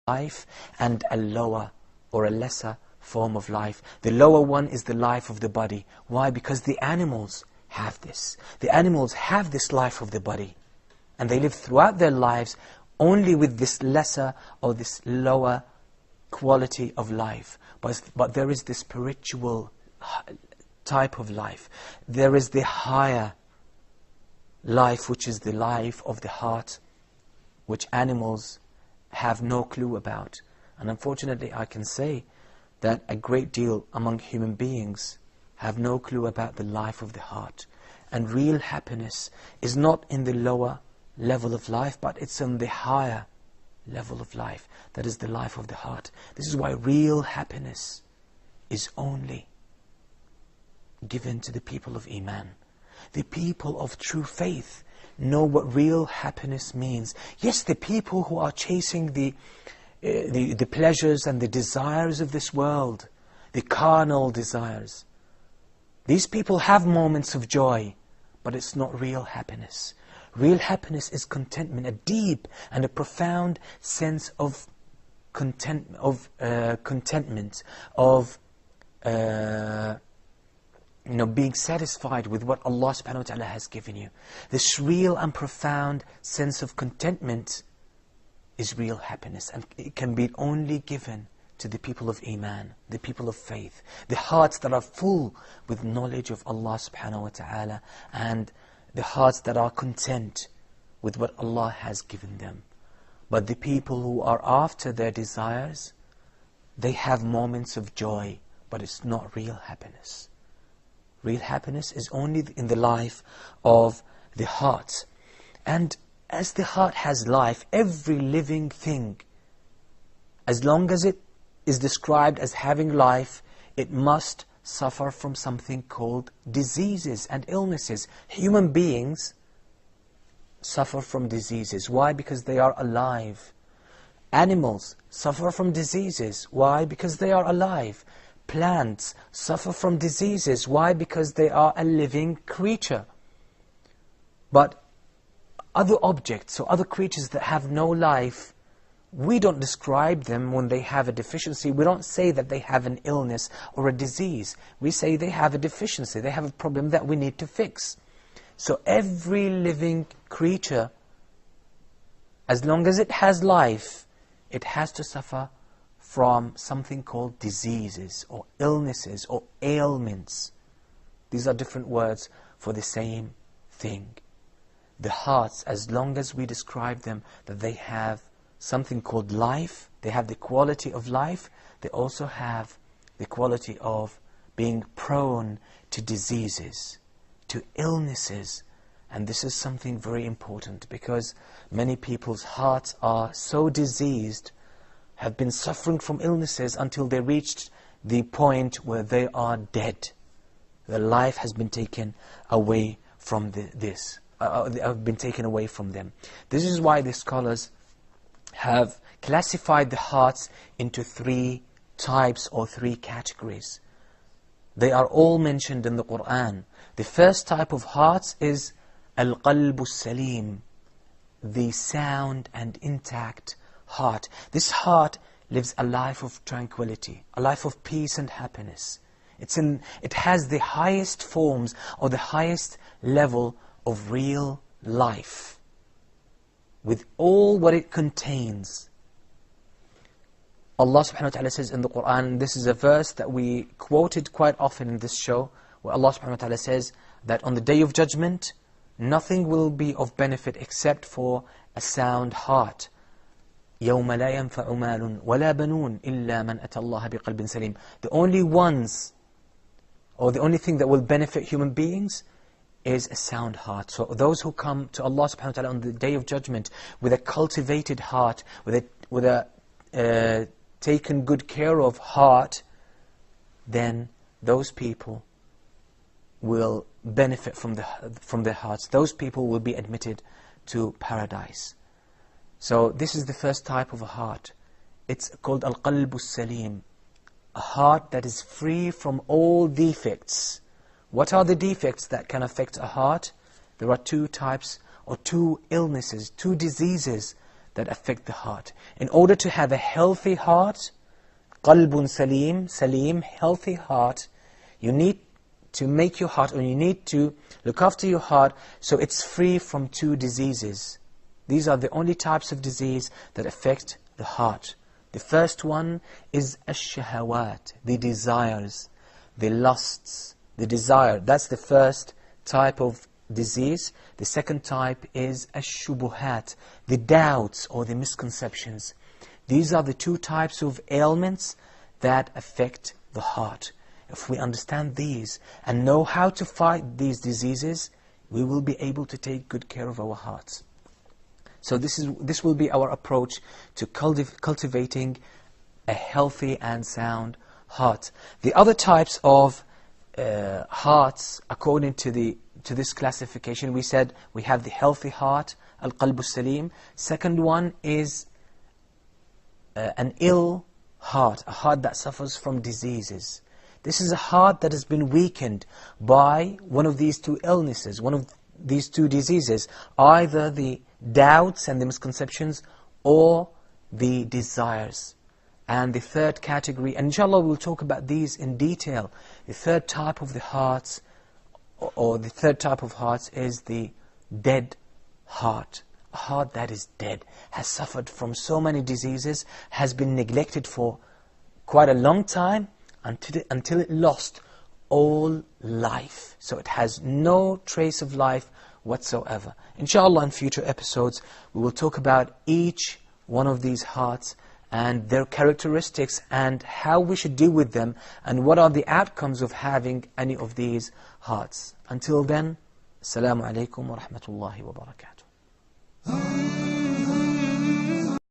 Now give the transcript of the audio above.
life and a lower or a lesser form of life. The lower one is the life of the body. Why? Because the animals have this. The animals have this life of the body. And they live throughout their lives only with this lesser or this lower quality of life. But there is this spiritual type of life. There is the higher life, which is the life of the heart, which animals have no clue about. And unfortunately, I can say that a great deal among human beings have no clue about the life of the heart. And real happiness is not in the lower level of life, but it's in the higher level of life. That is the life of the heart. This is why real happiness is only given to the people of Iman. The people of true faith know what real happiness means. Yes, the people who are chasing the pleasures and the desires of this world, the carnal desires, these people have moments of joy, but it's not real happiness. Real happiness is contentment, a deep and a profound sense of contentment, of being satisfied with what Allah subhanahu wa ta'ala has given you. This real and profound sense of contentment is real happiness, and it can be only given to the people of Iman, the people of faith, the hearts that are full with knowledge of Allah subhanahu wa ta'ala, and the hearts that are content with what Allah has given them. But the people who are after their desires, they have moments of joy, but it's not real happiness. Real happiness is only in the life of the heart. And as the heart has life, every living thing, as long as it is described as having life, it must suffer from something called diseases and illnesses. Human beings suffer from diseases. Why? Because they are alive. Animals suffer from diseases. Why? Because they are alive. Plants suffer from diseases. Why? Because they are a living creature. But other objects or other creatures that have no life, we don't describe them when they have a deficiency. We don't say that they have an illness or a disease. We say they have a deficiency. They have a problem that we need to fix. So every living creature, as long as it has life, it has to suffer from something called diseases or illnesses or ailments. These are different words for the same thing. The hearts, as long as we describe them, that they have something called life, they have the quality of life, they also have the quality of being prone to diseases, to illnesses. And this is something very important, because many people's hearts are so diseased, have been suffering from illnesses until they reached the point where they are dead. Their life has been taken away from been taken away from them. This is why the scholars have classified the hearts into 3 types or 3 categories. They are all mentioned in the Qur'an. The first type of hearts is Al-Qalbu Salim, the sound and intact heart. This heart lives a life of tranquility, a life of peace and happiness. It has the highest forms or the highest level of real life, with all what it contains. Allah subhanahu wa ta'ala says in the Qur'an, this is a verse that we quoted quite often in this show, where Allah subhanahu wa ta'ala says that on the Day of Judgment, nothing will be of benefit except for a sound heart. يَوْمَ لَا يَنْفَعُ مَالٌ وَلَا بَنُونَ إِلَّا مَنْ أَتَى اللَّهَ بِقَلْبٍ سَلِيمٍ. The only ones, or the only thing that will benefit human beings is a sound heart. So those who come to Allah subhanahu wa ta'ala on the Day of Judgment with a cultivated heart, with a taken good care of heart, then those people will benefit from their hearts. Those people will be admitted to paradise. So this is the first type of a heart. It's called Al-Qalbu Salim, a heart that is free from all defects. What are the defects that can affect a heart? There are 2 types, or 2 illnesses, 2 diseases that affect the heart. In order to have a healthy heart, qalbun salim, salim, healthy heart, you need to make your heart, or you need to look after your heart so it's free from two diseases. These are the only types of disease that affect the heart. The first one is ash-shahawat, the desires, the lusts, the desire. That's the first type of disease. The second type is ash-shubuhat, the doubts or the misconceptions. These are the two types of ailments that affect the heart. If we understand these and know how to fight these diseases, we will be able to take good care of our hearts. So this will be our approach to cultivating a healthy and sound heart. The other types of hearts, according to this classification, we said we have the healthy heart, al-qalbu salim. Second one is an ill heart, a heart that suffers from diseases. This is a heart that has been weakened by one of these two illnesses, one of these two diseases, either the doubts and the misconceptions or the desires. And the third category, and inshallah we'll talk about these in detail, the third type of the hearts, or the third type of hearts is the dead heart. A heart that is dead, has suffered from so many diseases, has been neglected for quite a long time, until it lost all life. So it has no trace of life whatsoever. Inshallah, in future episodes, we will talk about each one of these hearts and their characteristics and how we should deal with them and what are the outcomes of having any of these hearts. Until then, Assalamu alaikum wa rahmatullahi wa barakatuh.